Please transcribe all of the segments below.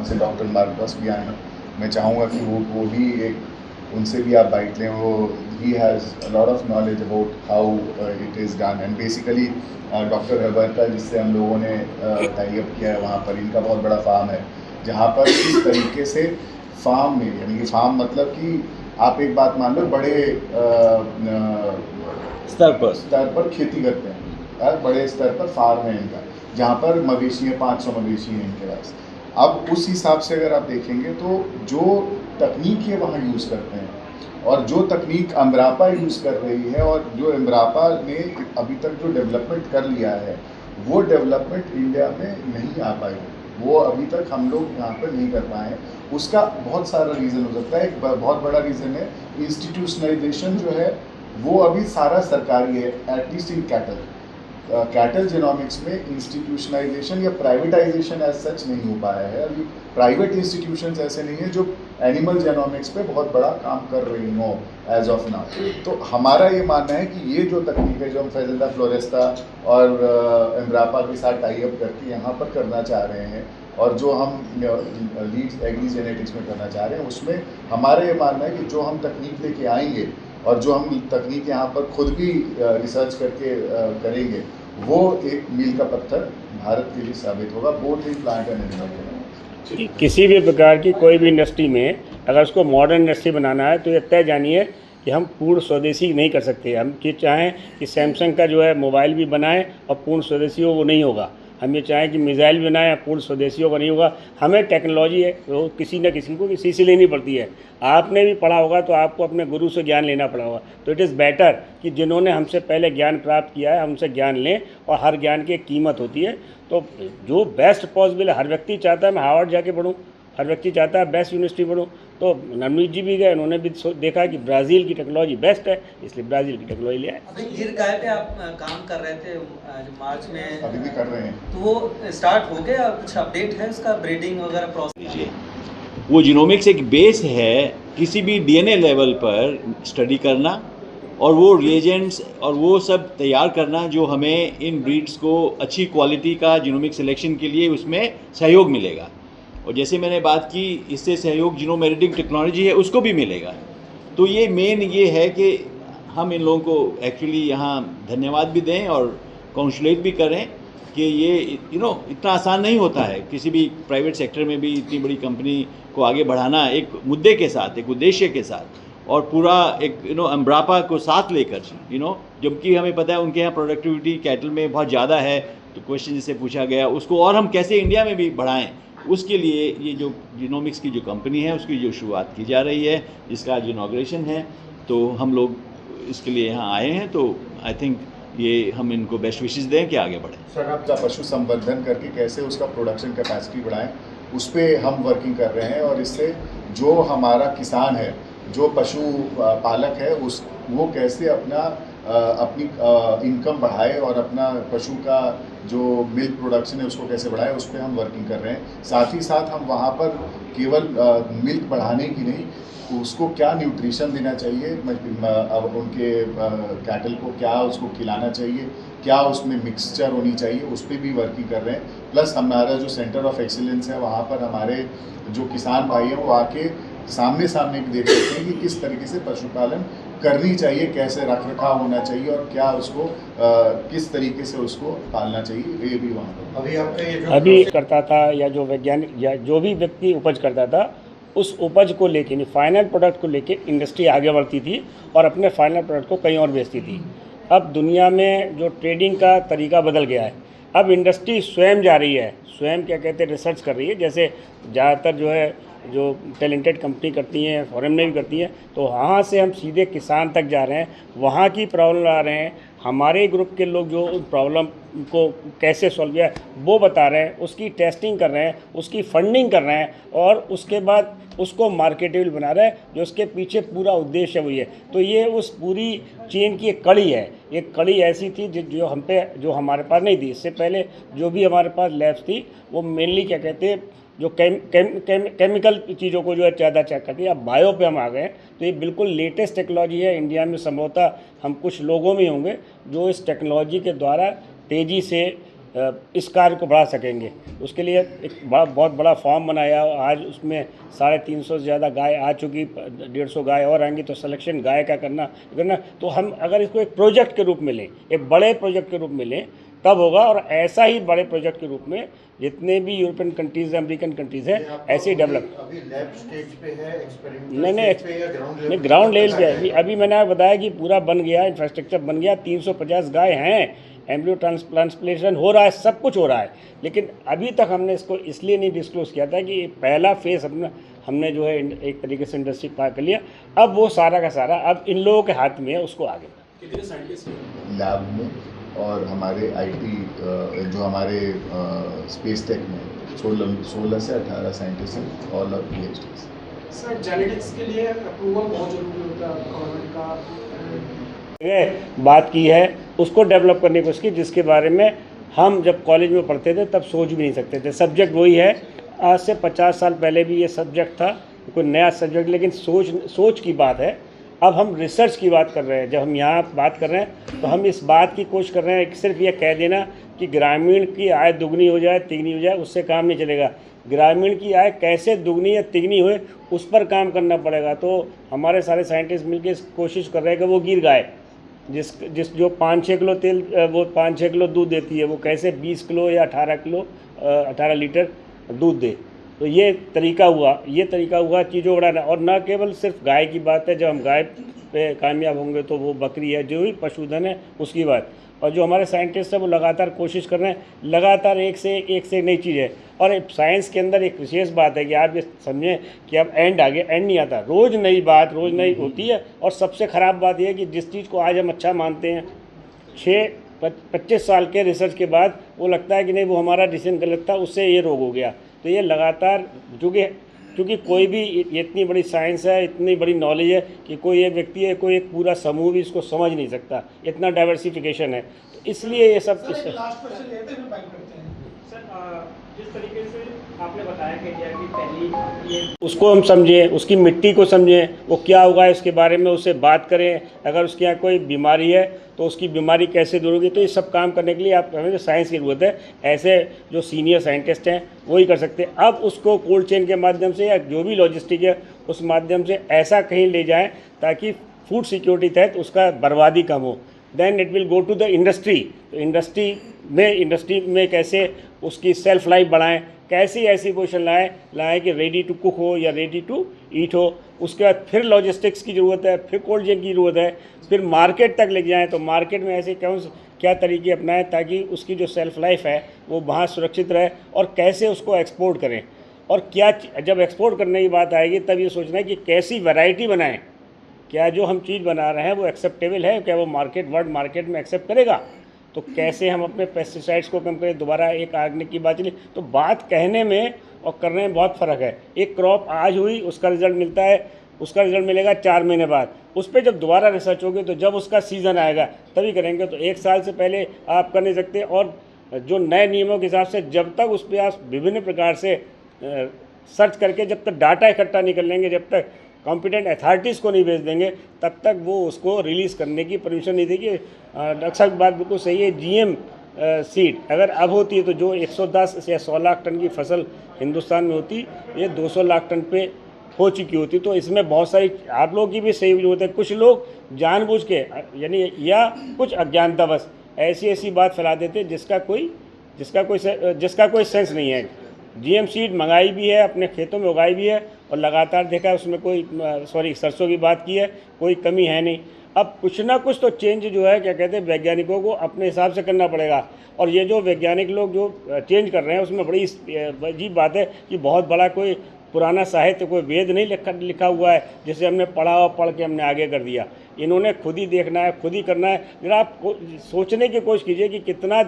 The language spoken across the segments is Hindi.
जैसे डॉक्टर मार्कस भी आए हैं, मैं चाहूँगा कि वो भी एक उनसे भी आप बाइट लें। वो he has a lot of knowledge about how it is done and basically doctor हर्बर्टा जिससे हम लोगों ने टाई अप किया है, वहाँ पर इनका बहुत बड़ा फार्म है, जहाँ पर इस तरीके से फार्म में, यानी कि फार्म मतलब कि आप एक बात मान लो, बड़े स्तर पर खेती करते हैं, बड़े स्तर पर फार्म है इनका, जहाँ पर मवेशी है, 500 मवेशी हैं इनके पास। अब उस हिसाब से अगर आप देखेंगे तो जो तकनीक ये वहाँ यूज़ करते हैं और जो तकनीक अमरापा यूज़ कर रही है और जो अमरापा ने अभी तक जो डेवलपमेंट कर लिया है, वो डेवलपमेंट इंडिया में नहीं आ पाई, वो अभी तक हम लोग यहाँ पर नहीं कर पाए हैं। उसका बहुत सारा रीज़न हो सकता है। एक बहुत बड़ा रीज़न है इंस्टीट्यूशनलाइजेशन जो है, वो अभी सारा सरकारी है, एटलीस्ट इन कैटल जेनोमिक्स में इंस्टीट्यूशनलाइजेशन या प्राइवेटाइजेशन एज सच नहीं हो पाया है। अभी प्राइवेट इंस्टीट्यूशंस ऐसे नहीं है जो एनिमल जेनोमिक्स पे बहुत बड़ा काम कर रही हो एज ऑफ नाउ। तो हमारा ये मानना है कि ये जो तकनीक है, जो हम फैजलदा फ्लोरेस्टा और एम्ब्रापा के साथ टाई अप करके यहाँ पर करना चाह रहे हैं और जो हम लीड एग्री जेनेटिक्स में करना चाह रहे हैं, उसमें हमारा ये मानना है कि जो हम तकनीक लेके आएंगे और जो हम तकनीक यहाँ पर खुद भी रिसर्च करके करेंगे, वो एक मील का पत्थर भारत के लिए साबित होगा, both in plant and animal. किसी भी प्रकार की कोई भी इंडस्ट्री में अगर उसको मॉडर्न इंडस्ट्री बनाना है तो ये तय जानिए कि हम पूर्ण स्वदेशी नहीं कर सकते। हम ये चाहें कि सैमसंग का जो है मोबाइल भी बनाएं और पूर्ण स्वदेशी हो, वो नहीं होगा। हम ये चाहें कि मिसाइल भी बनाएं, पूर्ण स्वदेशी होगा, नहीं होगा। हमें टेक्नोलॉजी है वो किसी न किसी को किसी से लेनी पड़ती है। आपने भी पढ़ा होगा तो आपको अपने गुरु से ज्ञान लेना पड़ा होगा। तो इट इज़ बेटर कि जिन्होंने हमसे पहले ज्ञान प्राप्त किया है हमसे ज्ञान लें, और हर ज्ञान की एक कीमत होती है। तो जो बेस्ट पॉसिबल है, हर व्यक्ति चाहता है मैं हार्वर्ड जाके पढ़ूँ, हर व्यक्ति चाहता है बेस्ट यूनिवर्सिटी पढ़ूँ। तो नवनीत जी भी गए, उन्होंने भी देखा कि ब्राज़ील की टेक्नोलॉजी बेस्ट है, इसलिए ब्राज़ील की टेक्नोलॉजी ले आए। अभी गिर गाय पे आप काम कर रहे थे जो मार्च में, अभी भी कर रहे हैं, तो वो स्टार्ट हो गया? कुछ अपडेट है उसका, ब्रीडिंग वगैरह प्रोसेस? वो जीनोमिक्स एक बेस है किसी भी डीएनए लेवल पर स्टडी करना और वो रिएजेंट्स और वो सब तैयार करना जो हमें इन ब्रीड्स को अच्छी क्वालिटी का जीनोमिक सिलेक्शन के लिए उसमें सहयोग मिलेगा। और जैसे मैंने बात की, इससे सहयोग जीनोम एडिटिंग टेक्नोलॉजी है उसको भी मिलेगा। तो ये मेन ये है कि हम इन लोगों को एक्चुअली यहाँ धन्यवाद भी दें और कॉन्ग्रेचुलेट भी करें कि ये इतना आसान नहीं होता है किसी भी प्राइवेट सेक्टर में भी इतनी बड़ी कंपनी को आगे बढ़ाना एक मुद्दे के साथ, एक उद्देश्य के साथ, और पूरा एक अम्ब्रापा को साथ लेकर जबकि हमें पता है उनके यहाँ प्रोडक्टिविटी कैटल में बहुत ज़्यादा है। तो क्वेश्चन जिससे पूछा गया उसको और हम कैसे इंडिया में भी बढ़ाएं, उसके लिए ये जो जीनोमिक्स की जो कंपनी है उसकी जो शुरुआत की जा रही है, जिसका आज इनॉग्रेशन है, तो हम लोग इसके लिए यहाँ आए हैं। तो आई थिंक ये हम इनको बेस्ट विशेस दें कि आगे बढ़ें। सर, आपका पशु संवर्धन करके कैसे उसका प्रोडक्शन कैपेसिटी बढ़ाएं, उस पर हम वर्किंग कर रहे हैं। और इससे जो हमारा किसान है, जो पशु पालक है, वो कैसे अपनी इनकम बढ़ाए और अपना पशु का जो मिल्क प्रोडक्शन है उसको कैसे बढ़ाए, उस पर हम वर्किंग कर रहे हैं। साथ ही साथ हम वहाँ पर केवल मिल्क बढ़ाने की नहीं, उसको क्या न्यूट्रिशन देना चाहिए, उनके कैटल को क्या उसको खिलाना चाहिए, क्या उसमें मिक्सचर होनी चाहिए, उस पर भी वर्किंग कर रहे हैं। प्लस हमारा जो सेंटर ऑफ एक्सीलेंस है, वहाँ पर हमारे जो किसान भाई हैं वो आके सामने भी देख सकते हैं कि किस तरीके से पशुपालन करनी चाहिए, कैसे रख रखाव होना चाहिए और क्या उसको किस तरीके से उसको पालना चाहिए, ये भी वहाँ पर अभी करता था, या जो वैज्ञानिक या जो भी व्यक्ति उपज करता था, उस उपज को लेके नहीं, फाइनल प्रोडक्ट को लेके इंडस्ट्री आगे बढ़ती थी और अपने फाइनल प्रोडक्ट को कहीं और बेचती थी। अब दुनिया में जो ट्रेडिंग का तरीका बदल गया है, अब इंडस्ट्री स्वयं जा रही है, स्वयं क्या कहते हैं रिसर्च कर रही है। जैसे ज़्यादातर जो है जो टैलेंटेड कंपनी करती हैं, फॉरेन में भी करती हैं, तो वहाँ से हम सीधे किसान तक जा रहे हैं, वहाँ की प्रॉब्लम ला रहे हैं। हमारे ग्रुप के लोग जो उन प्रॉब्लम को कैसे सॉल्व किया वो बता रहे हैं, उसकी टेस्टिंग कर रहे हैं, उसकी फंडिंग कर रहे हैं और उसके बाद उसको मार्केटेबल बना रहे हैं। जो उसके पीछे पूरा उद्देश्य वही है। तो ये उस पूरी चेन की एक कड़ी है। एक कड़ी ऐसी थी जो हमारे पास नहीं थी। इससे पहले जो भी हमारे पास लैब्स थी वो मेनली क्या कहते हैं जो केमिकल चीज़ों को जो है ज़्यादा चेक करती है। अब बायो पे हम आ गए, तो ये बिल्कुल लेटेस्ट टेक्नोलॉजी है। इंडिया में संभवतः हम कुछ लोगों में होंगे जो इस टेक्नोलॉजी के द्वारा तेज़ी से इस कार्य को बढ़ा सकेंगे। उसके लिए एक बहुत बड़ा फॉर्म बनाया, आज उसमें 350 से ज़्यादा गाय आ चुकी, 150 गाय और आएंगी। तो सिलेक्शन गाय का करना तो हम अगर इसको एक प्रोजेक्ट के रूप में लें, एक बड़े प्रोजेक्ट के रूप में लें, तब होगा। और ऐसा ही बड़े प्रोजेक्ट के रूप में जितने भी यूरोपियन कंट्रीज़ हैं, अमेरिकन कंट्रीज़ हैं, ऐसे ही डेवलप। अभी लैब स्टेज पे है, नहीं, ग्राउंड लेवल पे है। अभी मैंने आपको बताया कि पूरा बन गया, इंफ्रास्ट्रक्चर बन गया, 350 गाय हैं, एम्ब्रियो ट्रांसप्लांटेशन हो रहा है, सब कुछ हो रहा है। लेकिन अभी तक हमने इसको इसलिए नहीं डिस्क्लोज किया था कि पहला फेज़ हमने जो है एक तरीके से इंडस्ट्री पार कर लिया। अब वो सारा का सारा अब इन लोगों के हाथ में है, उसको आगे कितने साइंटिस्ट लैब में और हमारे आईटी जो हमारे स्पेस टेक में 16 से 18 साइंटिस्ट हैं, all of PhDs। Sir genetics के लिए अप्रूवल बहुत जरूरी होता है गवर्नमेंट का, बात की है, उसको डेवलप करने की कोशिश की, जिसके बारे में हम जब कॉलेज में पढ़ते थे तब सोच भी नहीं सकते थे। सब्जेक्ट वही है, आज से 50 साल पहले भी ये सब्जेक्ट था, कोई नया सब्जेक्ट, लेकिन सोच की बात है। अब हम रिसर्च की बात कर रहे हैं। जब हम यहाँ बात कर रहे हैं तो हम इस बात की कोशिश कर रहे हैं कि सिर्फ ये कह देना कि ग्रामीण की आय दुगनी हो जाए, तिगनी हो जाए, उससे काम नहीं चलेगा। ग्रामीण की आय कैसे दुगनी या तिगनी होए, उस पर काम करना पड़ेगा। तो हमारे सारे साइंटिस्ट मिलकर कोशिश कर रहे हैं कि वो गिर गाय जिस जो 5-6 किलो तेल, वो 5-6 किलो दूध देती है, वो कैसे 20 किलो या 18 लीटर दूध दे। तो ये तरीका हुआ चीज़ों बढ़ाना। और न केवल सिर्फ गाय की बात है, जब हम गाय पे कामयाब होंगे तो वो बकरी है, जो भी पशुधन है उसकी बात। और जो हमारे साइंटिस्ट हैं वो लगातार कोशिश कर रहे हैं, लगातार एक से नई चीज़ है। और साइंस के अंदर एक विशेष बात है कि आप ये समझें कि अब एंड नहीं आता, रोज़ नई बात, रोज़ नई होती है। और सबसे ख़राब बात यह है कि जिस चीज़ को आज हम अच्छा मानते हैं, 25 साल के रिसर्च के बाद वो लगता है कि नहीं, वो हमारा डिसीजन गलत था, उससे ये रोग हो गया। तो ये लगातार क्योंकि कोई भी इतनी बड़ी साइंस है, इतनी बड़ी नॉलेज है कि कोई एक व्यक्ति है, कोई एक पूरा समूह भी इसको समझ नहीं सकता, इतना डाइवर्सिफिकेशन है। तो इसलिए ये सब लास्ट क्वेश्चन लेते हैं, फिर बात करते हैं। सर जिस तरीके से आपने बताया कि इंडिया की पहली ये उसको हम समझें, उसकी मिट्टी को समझें, वो क्या होगा इसके बारे में उससे बात करें। अगर उसके यहाँ कोई बीमारी है तो उसकी बीमारी कैसे दूर होगी। तो ये सब काम करने के लिए हमें साइंस की ज़रूरत है। ऐसे जो सीनियर साइंटिस्ट हैं वही कर सकते हैं। अब उसको कोल्ड चेन के माध्यम से या जो भी लॉजिस्टिक है उस माध्यम से ऐसा कहीं ले जाएं ताकि फूड सिक्योरिटी तहत उसका बर्बादी कम हो। Then it will go to the industry. तो इंडस्ट्री में कैसे उसकी सेल्फ लाइफ बढ़ाएं, कैसी ऐसी पोजीशन लाएं कि रेडी टू कुक हो या रेडी टू ईट हो। उसके बाद फिर लॉजिस्टिक्स की ज़रूरत है, फिर कोल्ड चेन की ज़रूरत है, फिर मार्केट तक ले जाएं। तो मार्केट में ऐसे क्या तरीके अपनाएं ताकि उसकी जो सेल्फ लाइफ है वो वहाँ सुरक्षित रहे, और कैसे उसको एक्सपोर्ट करें। और क्या जब एक्सपोर्ट करने की बात आएगी तब ये सोचना है कि कैसी वैरायटी बनाएं, क्या जो हम चीज़ बना रहे हैं वो एक्सेप्टेबल है, क्या वो वर्ल्ड मार्केट में एक्सेप्ट करेगा। तो कैसे हम अपने पेस्टिसाइड्स को कम करें। दोबारा एक आगने की बात चली, तो बात कहने में और करने में बहुत फ़र्क है। एक क्रॉप आज हुई, उसका रिज़ल्ट मिलता है, उसका रिज़ल्ट मिलेगा 4 महीने बाद। उस पर जब दोबारा रिसर्च होगी तो जब उसका सीज़न आएगा तभी करेंगे। तो 1 साल से पहले आप कर नहीं सकते। और जो नए नियमों के हिसाब से जब तक उस पर आप विभिन्न प्रकार से सर्च करके जब तक डाटा इकट्ठा नहीं कर लेंगे, जब तक कॉम्पिटेंट अथॉरिटीज़ को नहीं भेज देंगे, तब तक वो उसको रिलीज़ करने की परमिशन नहीं देगी। डॉक्टर साहब की बात बिल्कुल सही है। GM सीड अगर अब होती है तो जो 110 या 100 लाख टन की फसल हिंदुस्तान में होती, ये 200 लाख टन पे हो चुकी होती। तो इसमें बहुत सारी आप लोगों की भी सही जरूरत है। कुछ लोग जानबूझ के यानी या कुछ अज्ञानतावश ऐसी बात फैला देते जिसका कोई सेंस नहीं है। GM सीड मंगाई भी है, अपने खेतों में उगाई भी है, और लगातार देखा है उसमें सरसों की बात की है, कोई कमी है नहीं। अब कुछ ना कुछ तो चेंज जो है, क्या कहते हैं, वैज्ञानिकों को अपने हिसाब से करना पड़ेगा। और ये जो वैज्ञानिक लोग जो चेंज कर रहे हैं उसमें बड़ी अजीब बात है कि बहुत बड़ा कोई पुराना साहित्य, कोई वेद नहीं लिखा हुआ है जिसे हमने पढ़ के हमने आगे कर दिया। इन्होंने खुद ही देखना है, खुद ही करना है। जरा आप सोचने की कोशिश कीजिए कि कितना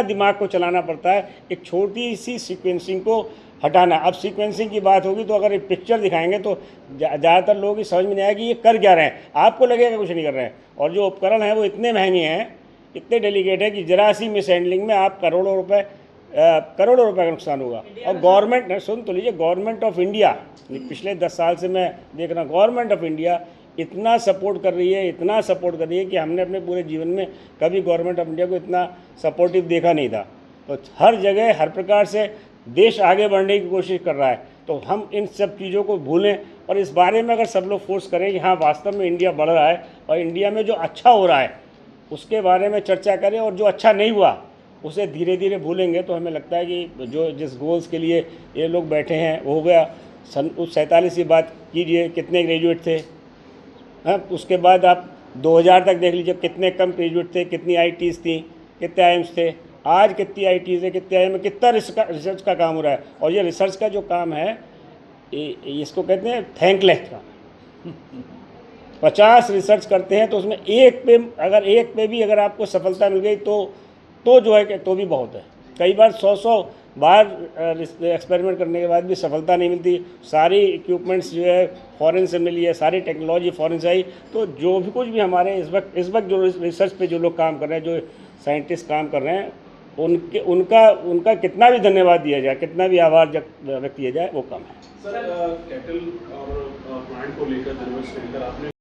दिमाग को चलाना पड़ता है एक छोटी सी सीक्वेंसिंग को हटाना। अब सीक्वेंसिंग की बात होगी तो अगर एक पिक्चर दिखाएंगे तो ज़्यादातर लोग ही समझ में नहीं आएगा कि ये कर क्या रहे हैं। आपको लगेगा कुछ नहीं कर रहे हैं। और जो उपकरण हैं वो इतने महंगे हैं, इतने डेलिकेट है कि जरा सी मिस हैंडलिंग में आप करोड़ों रुपए का नुकसान होगा। और गवर्नमेंट, सुन तो लीजिए, गवर्नमेंट ऑफ इंडिया, पिछले 10 साल से मैं देख रहा हूँ, गवर्नमेंट ऑफ इंडिया इतना सपोर्ट कर रही है, इतना सपोर्ट कर रही है कि हमने अपने पूरे जीवन में कभी गवर्नमेंट ऑफ इंडिया को इतना सपोर्टिव देखा नहीं था। तो हर जगह हर प्रकार से देश आगे बढ़ने की कोशिश कर रहा है। तो हम इन सब चीज़ों को भूलें और इस बारे में अगर सब लोग फोर्स करें कि हाँ वास्तव में इंडिया बढ़ रहा है और इंडिया में जो अच्छा हो रहा है उसके बारे में चर्चा करें, और जो अच्छा नहीं हुआ उसे धीरे धीरे भूलेंगे, तो हमें लगता है कि जो जिस गोल्स के लिए ये लोग बैठे हैं वो हो गया। सन 47 की बात कीजिए, कितने ग्रेजुएट थे, हाँ, उसके बाद आप 2000 तक देख लीजिए कितने कम ग्रेजुएट थे, कितनी IITs थी, कितने IIMs थे। आज कितनी IITs है, कितने IIM में कितना रिसर्च का काम हो रहा है। और ये रिसर्च का जो काम है इसको कहते हैं थैंकलेस का। 50 रिसर्च करते हैं तो उसमें एक पे भी अगर आपको सफलता मिल गई तो जो है कि तो भी बहुत है। कई बार 100 बार एक्सपेरिमेंट करने के बाद भी सफलता नहीं मिलती। सारी इक्विपमेंट्स जो है फॉरेन से मिली है, सारी टेक्नोलॉजी फॉरेन से आई। तो जो भी कुछ भी हमारे इस वक्त जो रिसर्च पे जो लोग काम कर रहे हैं, जो साइंटिस्ट काम कर रहे हैं, उनका कितना भी धन्यवाद दिया जाए, कितना भी आभार व्यक्त किया जाए, वो कम है। सर कैटल और प्लांट को लेकर जनवरी से लेकर आपने